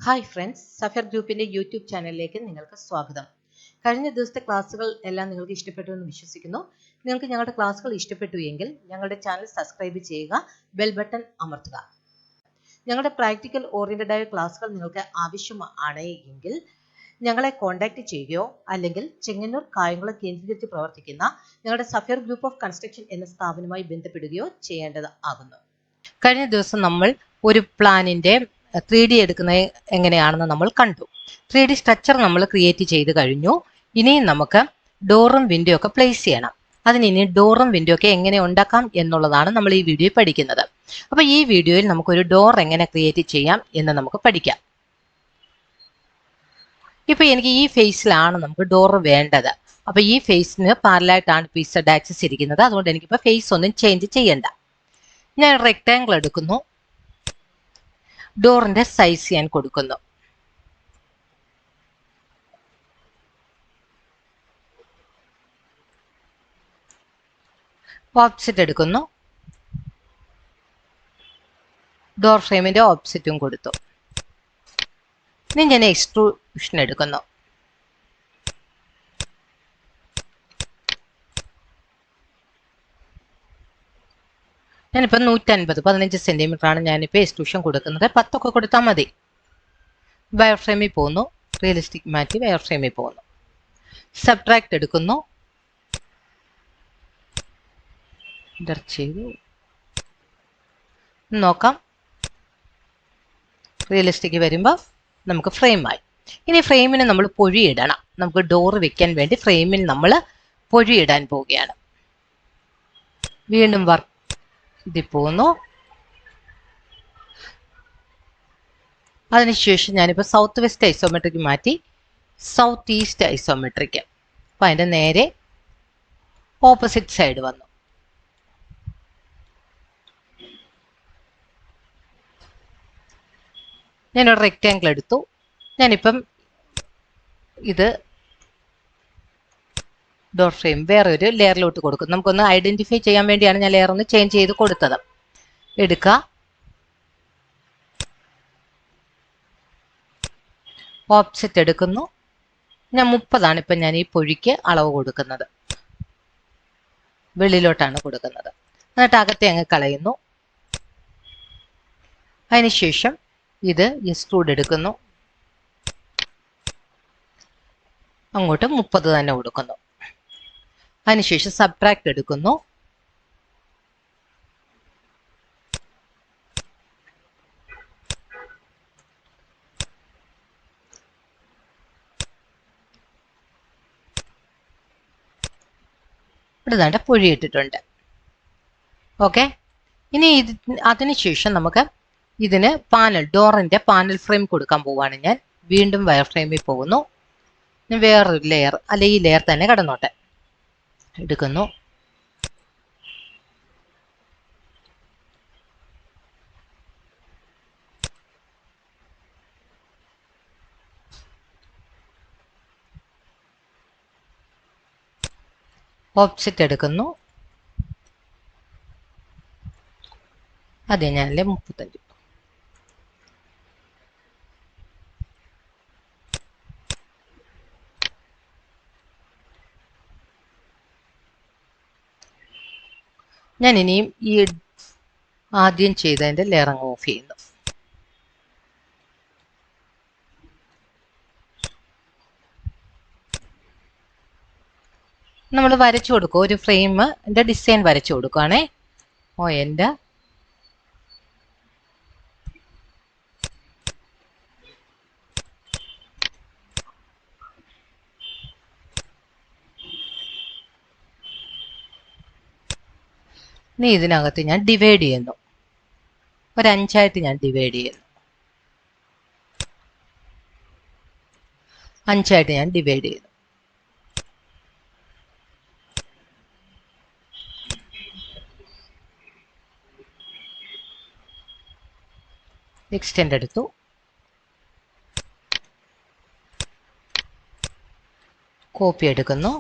Hi friends, Zafar ഗ്രൂപ്പിന്റെ YouTube ചാനലിലേക്ക് നിങ്ങൾക്ക് സ്വാഗതം. കഴിഞ്ഞ ദിവസത്തെ ക്ലാസ്സുകൾ എല്ലാം നിങ്ങൾക്ക് ഇഷ്ടപ്പെട്ടു എന്ന് വിശ്വസിക്കുന്നു. നിങ്ങൾക്ക് ഞങ്ങളുടെ ക്ലാസ്സുകൾ ഇഷ്ടപ്പെട്ടു എങ്കിൽ ഞങ്ങളുടെ ചാനൽ സബ്സ്ക്രൈബ് ചെയ്യുക, ബെൽ ബട്ടൺ അമർത്തുക. ഞങ്ങളുടെ പ്രാക്ടിക്കൽ ഓറിയന്റഡ് ആയ ക്ലാസ്സുകൾ നിങ്ങൾക്ക് ആവശ്യമാണ് എങ്കിൽ ഞങ്ങളെ കോൺടാക്ട് ചെയ്യുകയോ അല്ലെങ്കിൽ ചെങ്ങന്നൂർ കായംകുളം കേന്ദ്രീകരിച്ച് പ്രവർത്തിക്കുന്ന ഞങ്ങളുടെ സഫർ ഗ്രൂപ്പ് ഓഫ് കൺസ്ട്രക്ഷൻ എന്ന സ്ഥാപനവുമായി ബന്ധപ്പെടുകയോ ചെയ്യേണ്ടതാകുന്നു. കഴിഞ്ഞ ദിവസം നമ്മൾ ഒരു പ്ലാനിന്റെ 3D എടുക്കുന്നത് എങ്ങനെയാണെന്ന് നമ്മൾ കണ്ടു. 3D സ്ട്രക്ചർ നമ്മൾ ക്രിയേറ്റ് ചെയ്ത് കഴിഞ്ഞു. ഇനിയും നമുക്ക് ഡോറും വിൻഡോ ഒക്കെ പ്ലേസ് ചെയ്യണം. അതിന് ഇനി ഡോറും വിൻഡോ ഒക്കെ എങ്ങനെ ഉണ്ടാക്കാം എന്നുള്ളതാണ് നമ്മൾ ഈ വീഡിയോയിൽ പഠിക്കുന്നത്. അപ്പോൾ ഈ വീഡിയോയിൽ നമുക്കൊരു ഡോർ എങ്ങനെ ക്രിയേറ്റ് ചെയ്യാം എന്ന് നമുക്ക് പഠിക്കാം. ഇപ്പോൾ എനിക്ക് ഈ ഫേസിലാണ് നമുക്ക് ഡോർ വേണ്ടത്. അപ്പോൾ ഈ ഫേസിന് പാരലായിട്ടാണ് പിസഡ് ആക്സിസ് ഇരിക്കുന്നത്. അതുകൊണ്ട് എനിക്കിപ്പോൾ ഫേസ് ഒന്നും ചേഞ്ച് ചെയ്യണ്ട. ഞാൻ റെക്ടാങ്കിൾ എടുക്കുന്നു. ഡോറിന്റെ സൈസ് ഞാൻ കൊടുക്കുന്നു. ഓപ്സെറ്റ് എടുക്കുന്നു. ഡോർ ഫ്രെയിമിന്റെ ഓപ്സെറ്റും കൊടുത്തു. ഇനി ഞാൻ എക്സ്ട്രൂഷൻ എടുക്കുന്നു. ഞാനിപ്പോൾ 15 സെന്റിമീറ്റർ ആണ് ഞാനിപ്പോൾ എക്സ്ട്രൂഷൻ കൊടുക്കുന്നത്. 10 ഒക്കെ കൊടുത്താൽ മതി. വയർ ഫ്രെയിമിൽ പോകുന്നു. റിയലിസ്റ്റിക് മാറ്റി വയർ ഫ്രെയിമിൽ പോകുന്നു. സബ്ട്രാക്ട് എടുക്കുന്നു. എൻ്റർ ചെയ്തു. നോക്കാം. റിയലിസ്റ്റിക് വരുമ്പോൾ നമുക്ക് ഫ്രെയിമായി. ഇനി ഫ്രെയിമിന് നമ്മൾ പൊഴിയിടണം. നമുക്ക് ഡോർ വെക്കാൻ വേണ്ടി ഫ്രെയിമിൽ നമ്മൾ പൊഴിയിടാൻ പോവുകയാണ്. വീണ്ടും വർക്ക് ഇതിൽ പോകുന്നു. അതിനുശേഷം ഞാനിപ്പോൾ സൗത്ത് വെസ്റ്റ് ഐസോമെട്രിക് മാറ്റി സൗത്ത് ഈസ്റ്റ് ഐസോമെട്രിക്. അപ്പം അതിൻ്റെ നേരെ ഓപ്പോസിറ്റ് സൈഡ് വന്നു. ഞാനൊരു റെക്റ്റാങ്കിൾ എടുത്തു. ഞാനിപ്പം ഇത് ഡോർ ഫ്രെയിം വേറെ ഒരു ലെയറിലോട്ട് കൊടുക്കും. നമുക്കൊന്ന് ഐഡന്റിഫൈ ചെയ്യാൻ വേണ്ടിയാണ് ഞാൻ ലെയർ ഒന്ന് ചേഞ്ച് ചെയ്ത് കൊടുത്തത്. എടുക്കുക. ഓപ്സെറ്റ് എടുക്കുന്നു. ഞാൻ 30 ഇപ്പം ഞാൻ ഈ പൊഴിക്ക് അളവ് കൊടുക്കുന്നത്. വെളിയിലോട്ടാണ് കൊടുക്കുന്നത്. എന്നിട്ട് അകത്തെ അങ്ങ് കളയുന്നു. അതിനുശേഷം ഇത് എക്സ്ട്രൂഡ് എടുക്കുന്നു. അങ്ങോട്ട് 30 തന്നെ കൊടുക്കുന്നു. അതിനുശേഷം സബ്ട്രാക്ട് എടുക്കുന്നു. ഇവിടെ പൊഴിയിട്ടിട്ടുണ്ട്. ഓക്കെ. ഇനി അതിനുശേഷം നമുക്ക് ഇതിന് ഡോറിന്റെ പാനൽ ഫ്രെയിം കൊടുക്കാൻ പോവാണ്. ഞാൻ വീണ്ടും വയർ ഫ്രെയിമിൽ പോകുന്നു. വേറൊരു ലെയർ അല്ലെ ഈ ലെയർ തന്നെ കടന്നോട്ടെ. എടുക്കുന്നു. ഓപ്സെറ്റ് എടുക്കുന്നു. അതെ, ഞാനല്ലേ 35. ഞാൻ ഇനിയും ഈ ആദ്യം ചെയ്തതിന്റെ ലെയർ അങ്ങ് ഓഫ് ചെയ്യുന്നു. നമ്മൾ വരച്ചു കൊടുക്കും. ഒരു ഫ്രെയിമിന്റെ ഡിസൈൻ വരച്ചു കൊടുക്കുകയാണേ. എൻ്റെ ഇനി ഇതിനകത്ത് ഞാൻ ഡിവൈഡ് ചെയ്യുന്നു. ഒരു 5 ഞാൻ ഡിവൈഡ് ചെയ്യുന്നു. 5 ഞാൻ ഡിവൈഡ് ചെയ്യുന്നു. എക്സ്റ്റെൻഡ് എടുത്തു. കോപ്പി എടുക്കുന്നു.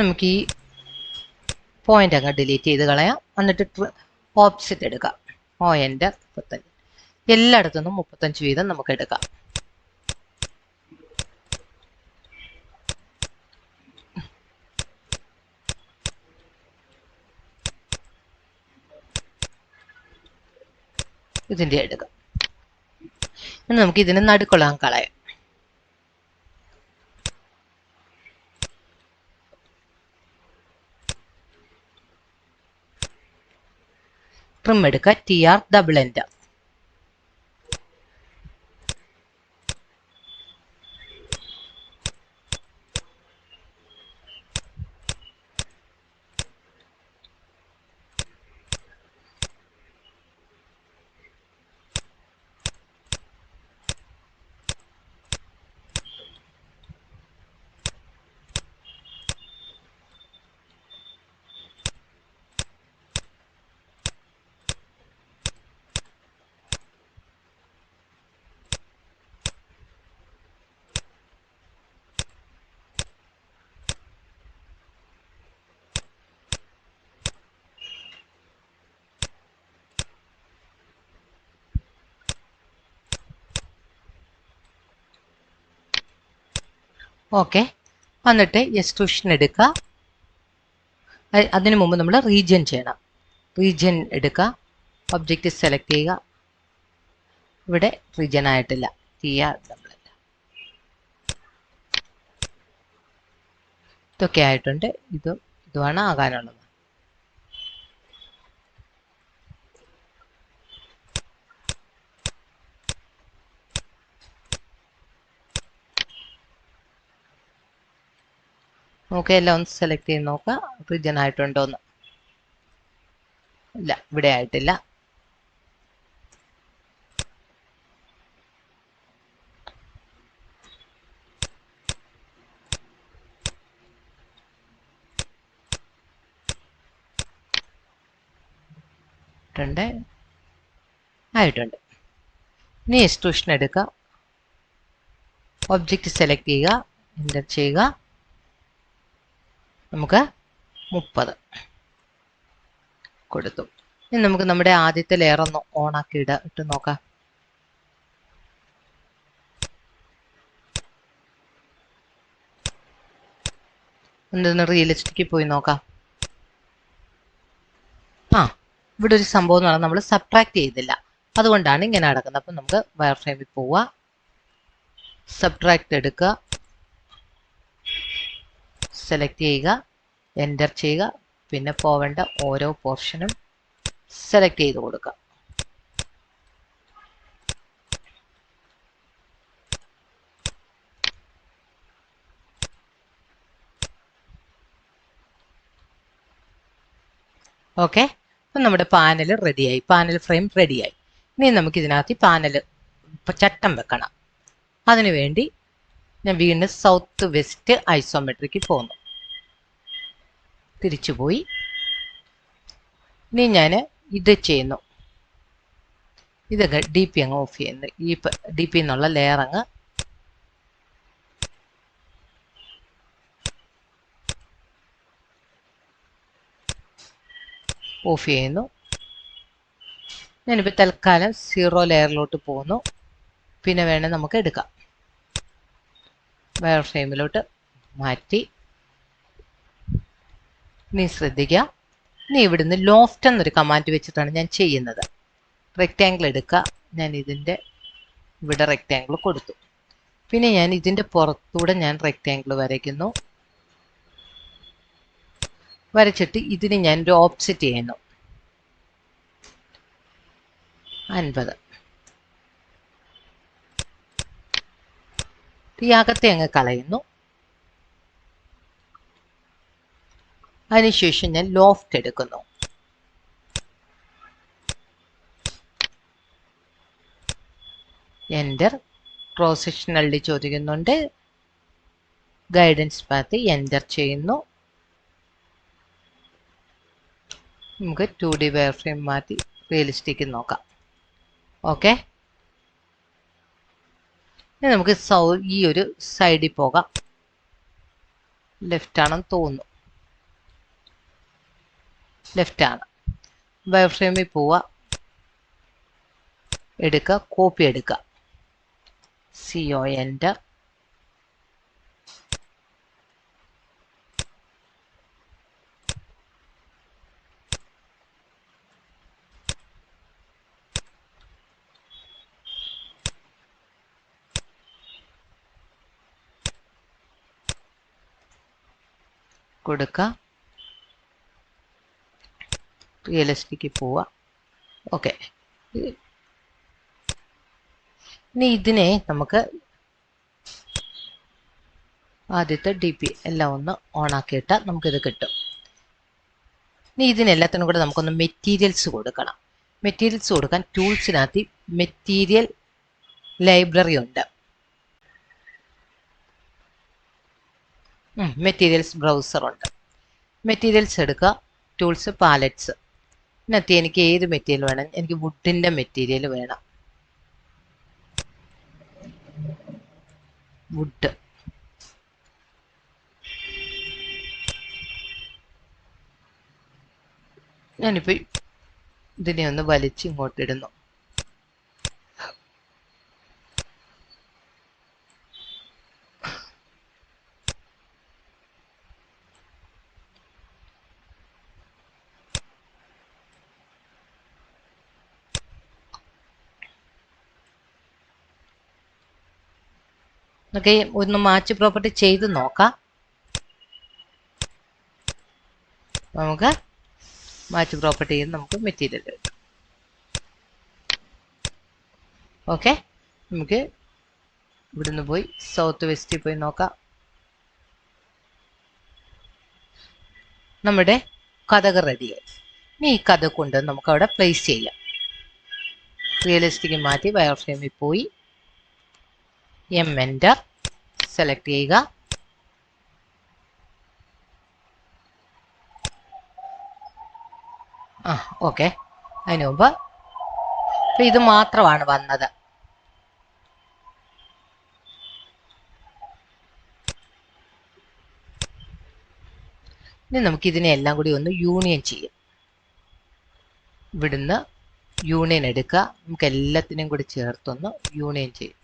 നമുക്ക് ഈ പോയിന്റ് അങ്ങ് ഡിലീറ്റ് ചെയ്ത് കളയാം. എന്നിട്ട് ഓപ്സെറ്റ് എടുക്കാം. എൻ്റർ 35. എല്ലായിടത്തുനിന്നും 35 വീതം നമുക്ക് എടുക്കാം. ഇതിൻ്റെ എടുക്കാം. ഇനി നമുക്ക് ഇതിന് നടുക്കൊള്ളാൻ കളയാം. ട്രിം എടുക്കുക. TR double enter. ഓക്കെ. എന്നിട്ട് എക്സ്ട്രൂഷൻ എടുക്കുക. അതിനു മുമ്പ് നമ്മൾ റീജിയൻ ചെയ്യണം. റീജിയൻ എടുക്കുക. ഒബ്ജക്റ്റ് സെലക്ട് ചെയ്യുക. ഇവിടെ റീജിയൻ ആയിട്ടില്ല. TR double enter. ഇതൊക്കെ ആയിട്ടുണ്ട്. ഇതുമാണ് ആകാനുള്ളത്. നമുക്ക് എല്ലാം ഒന്ന് സെലക്ട് ചെയ്ത് നോക്കാം. റീജിയൻ ആയിട്ടുണ്ടോ എന്ന്. ഇല്ല, ഇവിടെ ആയിട്ടില്ല. ആയിട്ടുണ്ട്. ഇനി എക്സ്ട്രൂഷൻ എടുക്കുക. ഒബ്ജക്റ്റ് സെലക്ട് ചെയ്യുക. എൻ്റർ ചെയ്യുക. നമുക്ക് 30 കൊടുത്തു. ഇനി നമുക്ക് നമ്മുടെ ആദ്യത്തെ ലെയർ ഒന്ന് ഓണാക്കി ഇട്ട് നോക്കാം. എന്തൊന്ന് റിയലിസ്റ്റിക്ക് പോയി നോക്കാം. ഇവിടെ ഒരു സംഭവം എന്ന് പറഞ്ഞാൽ നമ്മൾ സബ്ട്രാക്ട് ചെയ്തില്ല. അതുകൊണ്ടാണ് ഇങ്ങനെ നടക്കുന്നത്. അപ്പം നമുക്ക് വയർ ഫ്രെയിമിൽ പോവുക. സബ്ട്രാക്ട് എടുക്കുക. സെലക്ട് ചെയ്യുക. എൻ്റർ ചെയ്യുക. പിന്നെ പോവേണ്ട ഓരോ പോർഷനും സെലക്ട് ചെയ്ത് കൊടുക്കുക. ഓക്കെ. അപ്പം നമ്മുടെ പാനൽ റെഡിയായി. പാനൽ ഫ്രെയിം റെഡിയായി. ഇനി നമുക്ക് ഇതിനകത്ത് പാനൽ ചട്ടം വെക്കണം. അതിനുവേണ്ടി ഞാൻ വീണ്ടും സൗത്ത് വെസ്റ്റ് ഐസോമെട്രിക്ക് പോന്നു. തിരിച്ചുപോയി. ഇനി ഞാൻ ഇത് ചെയ്യുന്നു. ഇതൊക്കെ DP അങ്ങ് ഓഫ് ചെയ്യുന്നു. ഈ DP എന്നുള്ള ലെയർ അങ്ങ് ഓഫ് ചെയ്യുന്നു. ഞാനിപ്പോൾ തൽക്കാലം 0 ലെയറിലോട്ട് പോകുന്നു. പിന്നെ വേണേൽ നമുക്ക് എടുക്കാം. വയർ ഫ്രെയിമിലോട്ട് മാറ്റി. നീ ശ്രദ്ധിക്കുക. ഇനി ഇവിടുന്ന് ലോഫ്റ്റ് എന്നൊരു കമാൻഡ് വെച്ചിട്ടാണ് ഞാൻ ചെയ്യുന്നത്. റെക്റ്റാങ്കിൾ എടുക്കുക. ഞാൻ ഇതിൻ്റെ ഇവിടെ റെക്റ്റാങ്കിൾ കൊടുത്തു. പിന്നെ ഞാൻ ഇതിൻ്റെ പുറത്തൂടെ ഞാൻ റെക്റ്റാങ്കിൾ വരയ്ക്കുന്നു. വരച്ചിട്ട് ഇതിന് ഞാൻ ഒരു ഓപ്സെറ്റ് ചെയ്യുന്നു. 50. ഈ അകത്തെ അങ്ങ് കളയുന്നു. അതിനുശേഷം ഞാൻ ലോഫ്റ്റ് എടുക്കുന്നു. എൻ്റർ. ക്രോസ് സെക്ഷണലിൽ ചോദിക്കുന്നുണ്ട്. ഗൈഡൻസ് പാത്ത് എൻ്റർ ചെയ്യുന്നു. നമുക്ക് 2D വയർ ഫ്രെയിം മാറ്റി റിയലിസ്റ്റിക്ക് നോക്കാം. ഓക്കെ. ഇനി നമുക്ക് ഈ ഒരു സൈഡിൽ പോകാം. ലെഫ്റ്റ് ആണെന്ന് തോന്നുന്നു. ലെഫ്റ്റ് ആണ്. വയർ ഫ്രെയിമിൽ പോവുക, എടുക്കുക, കോപ്പി എടുക്കുക, CO എൻ്റർ, കൊടുക്കുക, റിയലിസ്റ്റിക്ക് പോവുക. ഓക്കെ, ഇനി ഇതിനെ നമുക്ക് ആദ്യത്തെ DP എല്ലാം ഒന്ന് ഓണാക്കിയിട്ടാൽ നമുക്കിത് കിട്ടും. ഇനി ഇതിനെല്ലാത്തിനും കൂടെ നമുക്കൊന്ന് മെറ്റീരിയൽസ് കൊടുക്കണം. മെറ്റീരിയൽസ് കൊടുക്കാൻ ടൂൾസിനകത്ത് മെറ്റീരിയൽ ലൈബ്രറി ഉണ്ട്. മെറ്റീരിയൽസ് ബ്രൗസർ ഉണ്ട്. മെറ്റീരിയൽസ് എടുക്കുക, ടൂൾസ്, പാലറ്റ്സ്. ഇതിനകത്ത് എനിക്ക് ഏത് മെറ്റീരിയൽ വേണം? എനിക്ക് വുഡിൻ്റെ മെറ്റീരിയൽ വേണം. വുഡ്. ഞാനിപ്പോൾ ഇതിനെ ഒന്ന് വലിച്ച് ഇങ്ങോട്ടിടുന്നു. ഓക്കെ, ഒന്ന് മാച്ച് പ്രോപ്പർട്ടി ചെയ്ത് നോക്കാം. നമുക്ക് മാച്ച് പ്രോപ്പർട്ടി ചെയ്ത് നമുക്ക് മെറ്റീരിയൽ എടുക്കാം. ഓക്കെ, നമുക്ക് ഇവിടുന്ന് പോയി സൗത്ത് വെസ്റ്റിൽ പോയി നോക്കാം. നമ്മുടെ കഥക് റെഡിയായി. ഇനി ഈ കഥ കൊണ്ട് നമുക്ക് അവിടെ പ്ലേസ് ചെയ്യാം. റിയലിസ്റ്റിക്ക് മാറ്റി വയർ ഫ്രെയിമിൽ പോയി എൻ്റർ സെലക്ട് ചെയ്യുക. ഓക്കെ, അതിന് മുമ്പ് ഇത് മാത്രമാണ് വന്നത്. ഇനി നമുക്ക് ഇതിനെ എല്ലാം കൂടി ഒന്ന് യൂണിയൻ ചെയ്യും. ഇവിടുന്ന് യൂണിയൻ എടുക്കുക, നമുക്ക് എല്ലാത്തിനെയും കൂടി ചേർത്തൊന്ന് യൂണിയൻ ചെയ്യും.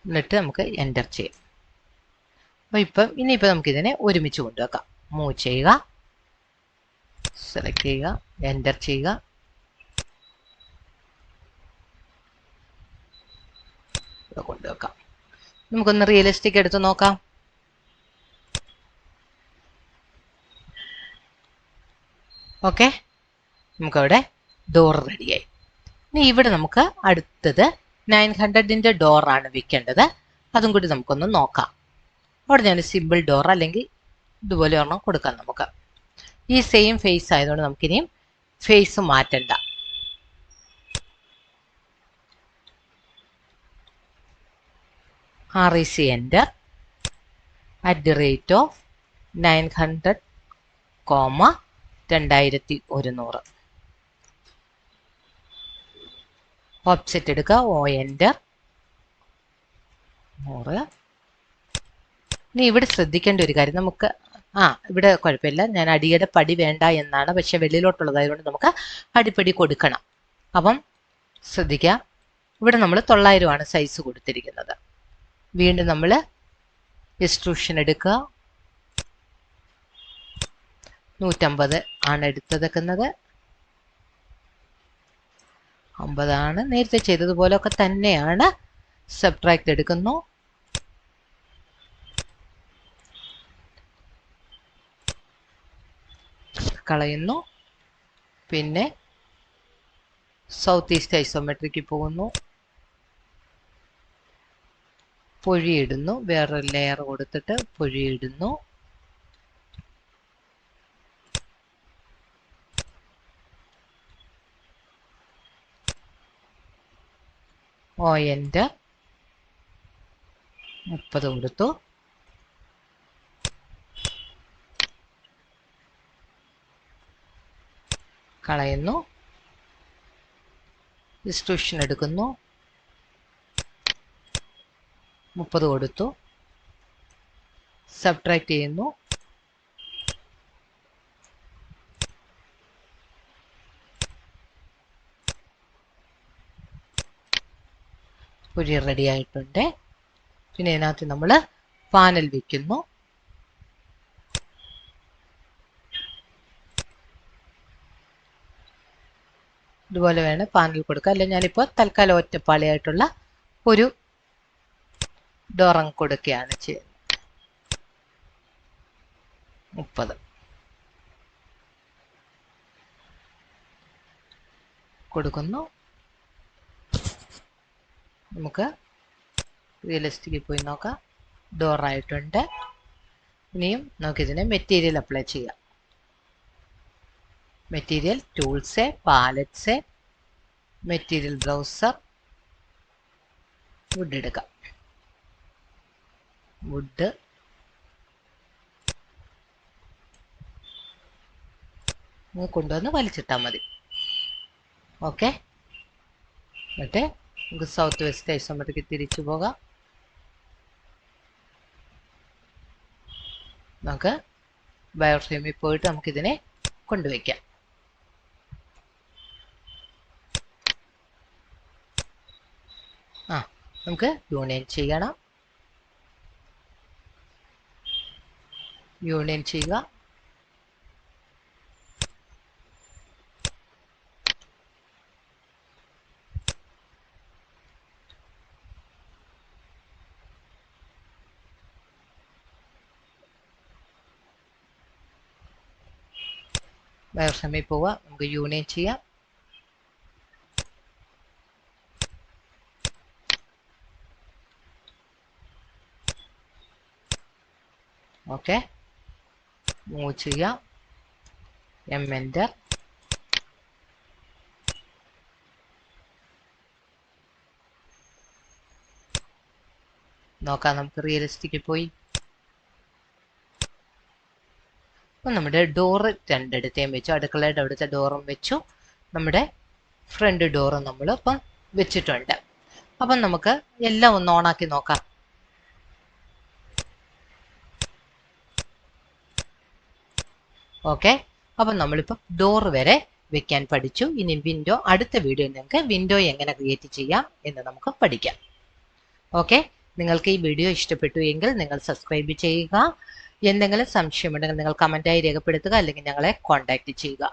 എന്നിട്ട് നമുക്ക് എൻ്റർ ചെയ്യാം. അപ്പോൾ ഇനിയിപ്പോൾ നമുക്കിതിനെ ഒരുമിച്ച് കൊണ്ടുവെക്കാം. മൂവ് ചെയ്യുക, സെലക്ട് ചെയ്യുക, എൻ്റർ ചെയ്യുക. കൊണ്ടുവെക്കാം. നമുക്കൊന്ന് റിയലിസ്റ്റിക് എടുത്ത് നോക്കാം. ഓക്കെ, നമുക്കവിടെ ഡോർ റെഡിയായി. ഇനി ഇവിടെ നമുക്ക് അടുത്തത് 900ൻ്റെ ഡോറാണ് വെക്കേണ്ടത്. അതും കൂടി നമുക്കൊന്ന് നോക്കാം. അവിടെ ഞാൻ സിമ്പിൾ ഡോർ അല്ലെങ്കിൽ ഇതുപോലെ ഒരെണ്ണം കൊടുക്കാം. നമുക്ക് ഈ സെയിം ഫേസ് ആയതുകൊണ്ട് നമുക്കിനിയും ഫേസ് മാറ്റണ്ട. REC enter @900, 2100. ഓപ്സെറ്റ് എടുക്കുക, എൻ്റർ 100. ഇനി ഇവിടെ ശ്രദ്ധിക്കേണ്ട ഒരു കാര്യം, നമുക്ക് ഇവിടെ കുഴപ്പമില്ല, ഞാൻ അടിയുടെ പടി വേണ്ട എന്നാണ്. പക്ഷെ വെളിയിലോട്ടുള്ളതായതുകൊണ്ട് നമുക്ക് അടിപ്പടി കൊടുക്കണം. അപ്പം ശ്രദ്ധിക്കുക, ഇവിടെ നമ്മൾ 900 ആണ് സൈസ് കൊടുത്തിരിക്കുന്നത്. വീണ്ടും നമ്മൾ എക്സ്ട്രൂഷൻ എടുക്കുക, 150 ആണ് എടുത്തതെക്കുന്നത്. 50 ആണ്. നേരത്തെ ചെയ്തതുപോലൊക്കെ തന്നെയാണ്. സബ്ട്രാക്ട് എടുക്കുന്നു, കളയുന്നു. പിന്നെ സൗത്ത് ഈസ്റ്റ് ഐസോമെട്രിക്ക് പോകുന്നു, പൊഴിയിടുന്നു, വേറൊരു ലെയർ കൊടുത്തിട്ട് പൊഴിയിടുന്നു. പോയിന്റ് 30 കൊടുത്തു. കളയുന്നു. ഡിസ്ട്രിബ്യൂഷൻ എടുക്കുന്നു. 30 കൊടുത്തു. സബ്ട്രാക്ട് ചെയ്യുന്നു. കുഴി റെഡി ആയിട്ടുണ്ട്. പിന്നെ ഇതിനകത്ത് നമ്മൾ പാനൽ വയ്ക്കുന്നു. ഇതുപോലെ വേണം പാനൽ കൊടുക്കുക. അല്ല ഞാനിപ്പോൾ തൽക്കാലം ഒറ്റപ്പാളിയായിട്ടുള്ള ഒരു ഡോറം കൊടുക്കുകയാണ് ചെയ്യുന്നത്. 30 കൊടുക്കുന്നു. നമുക്ക് റിയലിസ്റ്റിക്കിൽ പോയി നോക്കാം. ഡോറായിട്ടുണ്ട്. ഇനിയും നമുക്കിതിന് മെറ്റീരിയൽ അപ്ലൈ ചെയ്യാം. Material tools, palettes, material browser, wood എടുക്കാം. വുഡ് കൊണ്ടുവന്ന് വലിച്ചിട്ടാൽ മതി. ഓക്കെ. എന്നിട്ട് നമുക്ക് സൗത്ത് വെസ്റ്റ് ഐസോമെട്രിക്ക് തിരിച്ചു പോകാം. നമുക്ക് ബയോഫ്രെയിമിൽ പോയിട്ട് നമുക്കിതിനെ കൊണ്ടുവയ്ക്കാം. നമുക്ക് യൂണിയൻ ചെയ്യണം. യൂണിയൻ ചെയ്യുക. ബയോഫ്രെയിമിൽ പോവുക. നമുക്ക് യൂണിയൻ ചെയ്യാം. ഓക്കെ. മൂവ് ചെയ്യാം. എൻ്റർ. നോക്കാം. നമുക്ക് റിയലിസ്റ്റിക്കിൽ പോയി അപ്പം നമ്മുടെ ഡോറ് രണ്ടിടത്തേയും വെച്ചു. അടുക്കളയുടെ അവിടുത്തെ ഡോറും വെച്ചു. നമ്മുടെ ഫ്രണ്ട് ഡോറും നമ്മൾ ഇപ്പം വെച്ചിട്ടുണ്ട്. അപ്പം നമുക്ക് എല്ലാം ഒന്ന് ഓണാക്കി നോക്കാം. ഓക്കെ. അപ്പം നമ്മളിപ്പോൾ ഡോറ് വരെ വെക്കാൻ പഠിച്ചു. ഇനി വിൻഡോ, അടുത്ത വീഡിയോയിൽ നിങ്ങൾക്ക് വിൻഡോ എങ്ങനെ ക്രിയേറ്റ് ചെയ്യാം എന്ന് നമുക്ക് പഠിക്കാം. ഓക്കെ. നിങ്ങൾക്ക് ഈ വീഡിയോ ഇഷ്ടപ്പെട്ടു എങ്കിൽ നിങ്ങൾ സബ്സ്ക്രൈബ് ചെയ്യുക. എന്തെങ്കിലും സംശയമുണ്ടെങ്കിൽ നിങ്ങൾ കമൻറ്റായി രേഖപ്പെടുത്തുക, അല്ലെങ്കിൽ ഞങ്ങളെ കോൺടാക്റ്റ് ചെയ്യുക.